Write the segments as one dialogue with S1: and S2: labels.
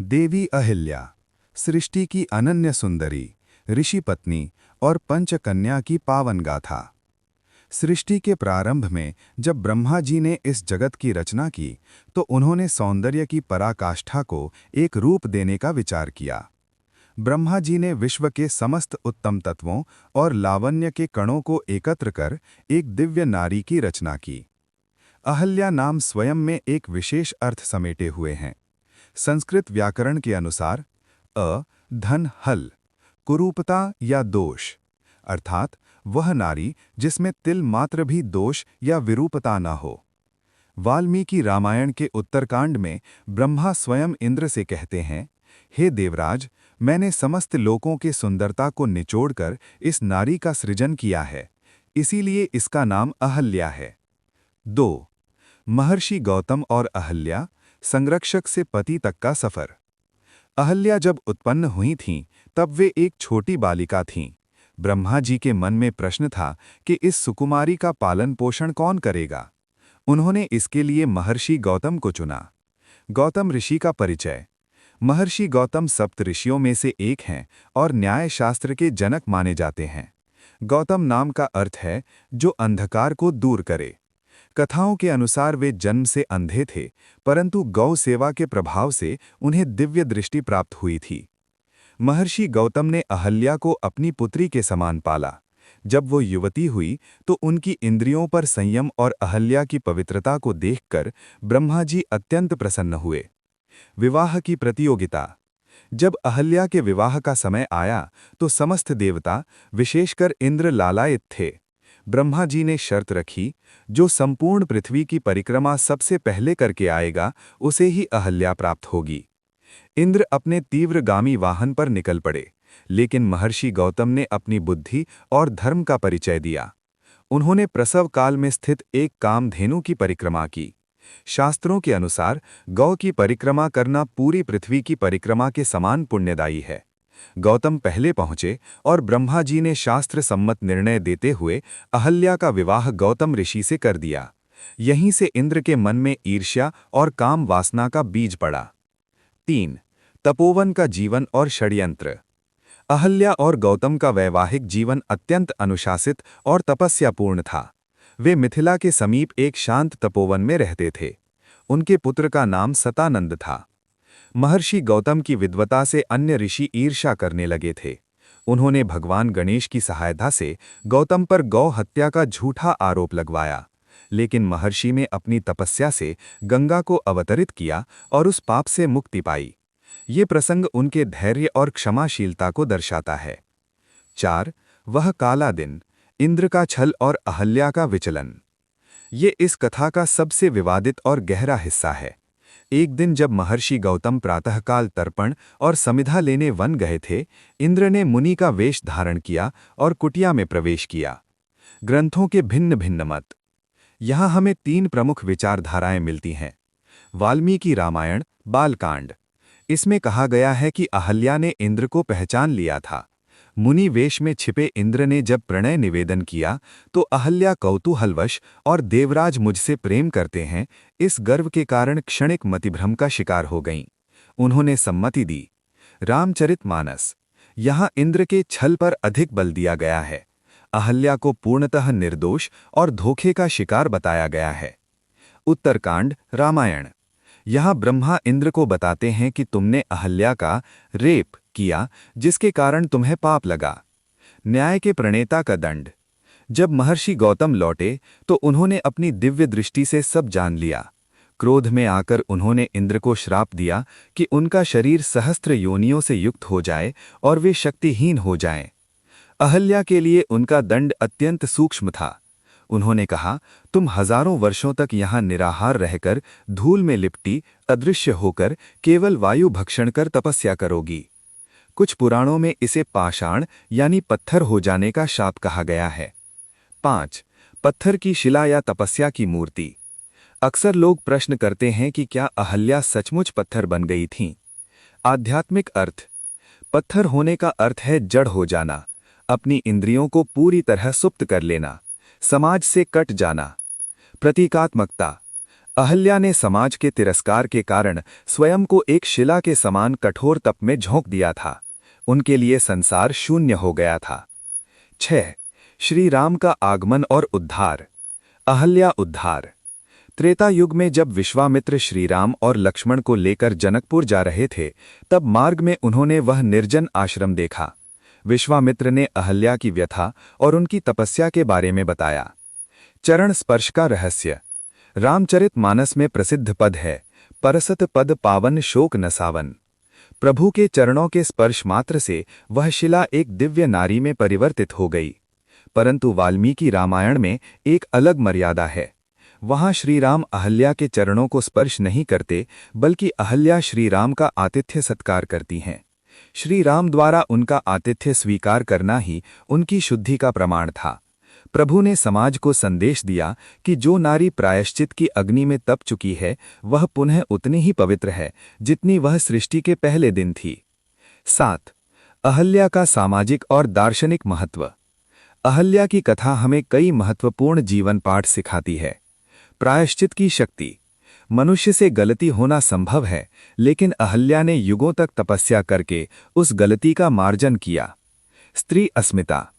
S1: देवी अहिल्या, सृष्टि की अनन्य सुंदरी, ऋषि पत्नी और पंचकन्या की पावन गाथा। सृष्टि के प्रारंभ में जब ब्रह्मा जी ने इस जगत की रचना की, तो उन्होंने सौंदर्य की पराकाष्ठा को एक रूप देने का विचार किया। ब्रह्मा जी ने विश्व के समस्त उत्तम तत्वों और लावण्य के कणों को एकत्र कर एक दिव्य नारी की रचना की। अहल्या नाम स्वयं में एक विशेष अर्थ समेटे हुए हैं। संस्कृत व्याकरण के अनुसार धन हल, कुरूपता या दोष, अर्थात वह नारी जिसमें तिल मात्र भी दोष या विरूपता न हो। वाल्मीकि रामायण के उत्तरकांड में ब्रह्मा स्वयं इंद्र से कहते हैं, हे देवराज, मैंने समस्त लोकों के सुंदरता को निचोड़कर इस नारी का सृजन किया है, इसीलिए इसका नाम अहल्या है। 2. महर्षि गौतम और अहल्या, संरक्षक से पति तक का सफर। अहल्या जब उत्पन्न हुई थीं, तब वे एक छोटी बालिका थीं। ब्रह्मा जी के मन में प्रश्न था कि इस सुकुमारी का पालन पोषण कौन करेगा। उन्होंने इसके लिए महर्षि गौतम को चुना। गौतम ऋषि का परिचय। महर्षि गौतम सप्त ऋषियों में से एक हैं और न्याय शास्त्र के जनक माने जाते हैं। गौतम नाम का अर्थ है जो अंधकार को दूर करे। कथाओं के अनुसार वे जन्म से अंधे थे, परंतु गौ सेवा के प्रभाव से उन्हें दिव्य दृष्टि प्राप्त हुई थी। महर्षि गौतम ने अहल्या को अपनी पुत्री के समान पाला। जब वो युवती हुई तो उनकी इंद्रियों पर संयम और अहल्या की पवित्रता को देखकर ब्रह्मा जी अत्यंत प्रसन्न हुए। विवाह की प्रतियोगिता। जब अहल्या के विवाह का समय आया तो समस्त देवता, विशेषकर इंद्र, लालायित थे। ब्रह्मा जी ने शर्त रखी, जो संपूर्ण पृथ्वी की परिक्रमा सबसे पहले करके आएगा, उसे ही अहल्या प्राप्त होगी। इंद्र अपने तीव्रगामी वाहन पर निकल पड़े, लेकिन महर्षि गौतम ने अपनी बुद्धि और धर्म का परिचय दिया। उन्होंने प्रसव काल में स्थित एक कामधेनु की परिक्रमा की। शास्त्रों के अनुसार गौ की परिक्रमा करना पूरी पृथ्वी की परिक्रमा के समान पुण्यदायी है। गौतम पहले पहुंचे और ब्रह्मा जी ने शास्त्र सम्मत निर्णय देते हुए अहल्या का विवाह गौतम ऋषि से कर दिया। यहीं से इंद्र के मन में ईर्ष्या और काम वासना का बीज पड़ा। 3. तपोवन का जीवन और षड्यंत्र। अहल्या और गौतम का वैवाहिक जीवन अत्यंत अनुशासित और तपस्यापूर्ण था। वे मिथिला के समीप एक शांत तपोवन में रहते थे। उनके पुत्र का नाम सतानंद था। महर्षि गौतम की विद्वता से अन्य ऋषि ईर्ष्या करने लगे थे। उन्होंने भगवान गणेश की सहायता से गौतम पर गौ हत्या का झूठा आरोप लगवाया, लेकिन महर्षि ने अपनी तपस्या से गंगा को अवतरित किया और उस पाप से मुक्ति पाई। ये प्रसंग उनके धैर्य और क्षमाशीलता को दर्शाता है। 4. वह काला दिन, इंद्र का छल और अहल्या का विचलन। ये इस कथा का सबसे विवादित और गहरा हिस्सा है। एक दिन जब महर्षि गौतम प्रातःकाल तर्पण और समिधा लेने वन गए थे, इंद्र ने मुनि का वेश धारण किया और कुटिया में प्रवेश किया। ग्रंथों के भिन्न भिन्न मत। यहाँ हमें 3 प्रमुख विचारधाराएं मिलती हैं। वाल्मीकि रामायण, बालकांड। इसमें कहा गया है कि अहल्या ने इंद्र को पहचान लिया था। मुनि वेश में छिपे इंद्र ने जब प्रणय निवेदन किया तो अहल्या कौतूहलवश और देवराज मुझसे प्रेम करते हैं, इस गर्व के कारण क्षणिक मतिभ्रम का शिकार हो गईं। उन्होंने सम्मति दी। रामचरितमानस। यहाँ इंद्र के छल पर अधिक बल दिया गया है। अहल्या को पूर्णतः निर्दोष और धोखे का शिकार बताया गया है। उत्तरकांड रामायण। यहाँ ब्रह्मा इंद्र को बताते हैं कि तुमने अहल्या का रेप किया, जिसके कारण तुम्हें पाप लगा। न्याय के प्रणेता का दंड। जब महर्षि गौतम लौटे तो उन्होंने अपनी दिव्य दृष्टि से सब जान लिया। क्रोध में आकर उन्होंने इंद्र को श्राप दिया कि उनका शरीर सहस्त्र योनियों से युक्त हो जाए और वे शक्तिहीन हो जाएं। अहल्या के लिए उनका दंड अत्यंत सूक्ष्म था। उन्होंने कहा, तुम हजारों वर्षों तक यहाँ निराहार रहकर, धूल में लिपटी, अदृश्य होकर केवल वायु भक्षण कर तपस्या करोगी। कुछ पुराणों में इसे पाषाण यानी पत्थर हो जाने का शाप कहा गया है। 5. पत्थर की शिला या तपस्या की मूर्ति। अक्सर लोग प्रश्न करते हैं कि क्या अहल्या सचमुच पत्थर बन गई थीं? आध्यात्मिक अर्थ। पत्थर होने का अर्थ है जड़ हो जाना, अपनी इंद्रियों को पूरी तरह सुप्त कर लेना, समाज से कट जाना। प्रतीकात्मकता।
S2: अहल्या ने समाज के तिरस्कार के कारण स्वयं को एक शिला के समान कठोर तप में झोंक दिया था। उनके लिए संसार शून्य हो गया था। 6. श्री राम का आगमन और उद्धार। अहल्या उद्धार। त्रेता युग में जब विश्वामित्र श्रीराम और लक्ष्मण को लेकर जनकपुर जा रहे थे, तब मार्ग में उन्होंने वह निर्जन आश्रम देखा। विश्वामित्र ने अहल्या की व्यथा और उनकी तपस्या के बारे में बताया। चरण स्पर्श का रहस्य। रामचरितमानस में प्रसिद्ध पद है, परसत पद पावन शोक नसावन। प्रभु के चरणों के स्पर्श मात्र से वह शिला एक दिव्य नारी में परिवर्तित हो गई। परंतु वाल्मीकि रामायण में एक अलग मर्यादा है। वहां श्रीराम अहल्या के चरणों को स्पर्श नहीं करते, बल्कि अहल्या श्रीराम का आतिथ्य सत्कार करती हैं। श्रीराम द्वारा उनका आतिथ्य स्वीकार करना ही उनकी शुद्धि का प्रमाण था। प्रभु ने समाज को संदेश दिया कि जो नारी प्रायश्चित की अग्नि में तप चुकी है, वह पुनः उतनी ही पवित्र है जितनी वह सृष्टि के पहले दिन थी। 7. अहल्या का सामाजिक और दार्शनिक महत्व। अहल्या की कथा हमें कई महत्वपूर्ण जीवन पाठ सिखाती है। प्रायश्चित की शक्ति। मनुष्य से गलती होना संभव है, लेकिन अहल्या ने युगों तक तपस्या करके उस गलती का मार्जन किया। स्त्री अस्मिता।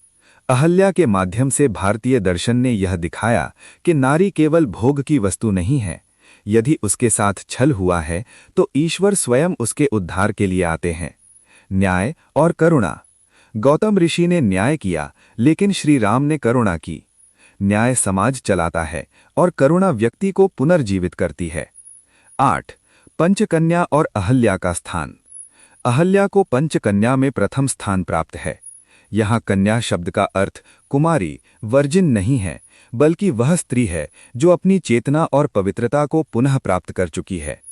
S2: अहल्या के माध्यम से भारतीय दर्शन ने यह दिखाया कि नारी केवल भोग की वस्तु नहीं है। यदि उसके साथ छल हुआ है तो ईश्वर स्वयं उसके उद्धार के लिए आते हैं। न्याय और करुणा। गौतम ऋषि ने न्याय किया, लेकिन श्री राम ने करुणा की। न्याय समाज चलाता है और करुणा व्यक्ति को पुनर्जीवित करती है। 8. पंचकन्या और अहल्या का स्थान। अहल्या को पंचकन्या में प्रथम स्थान प्राप्त है। यहाँ कन्या शब्द का अर्थ कुमारी, वर्जिन नहीं है, बल्कि वह स्त्री है जो अपनी चेतना और पवित्रता को पुनः प्राप्त कर चुकी है।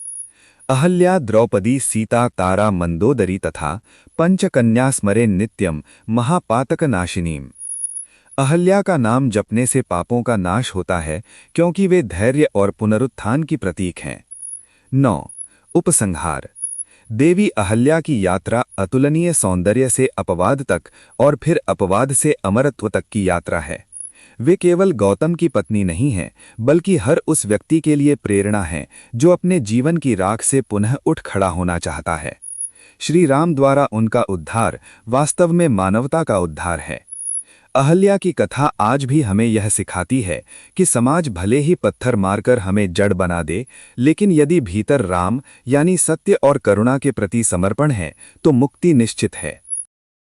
S2: अहल्या, द्रौपदी, सीता, तारा, मंदोदरी तथा पंचकन्या स्मरे नित्यम महापातकनाशिनीम। अहल्या का नाम जपने से पापों का नाश होता है, क्योंकि वे धैर्य और पुनरुत्थान की प्रतीक हैं। 9. उपसंहार। देवी अहल्या की यात्रा अतुलनीय सौंदर्य से अपवाद तक और फिर अपवाद से अमरत्व तक की यात्रा है। वे केवल गौतम की पत्नी नहीं हैं, बल्कि हर उस व्यक्ति के लिए प्रेरणा हैं जो अपने जीवन की राख से पुनः उठ खड़ा होना चाहता है। श्री राम द्वारा उनका उद्धार वास्तव में मानवता का उद्धार है। अहल्या की कथा आज भी हमें यह सिखाती है कि समाज भले ही पत्थर मारकर हमें जड़ बना दे, लेकिन यदि भीतर राम यानी सत्य और करुणा के प्रति समर्पण है तो मुक्ति निश्चित है।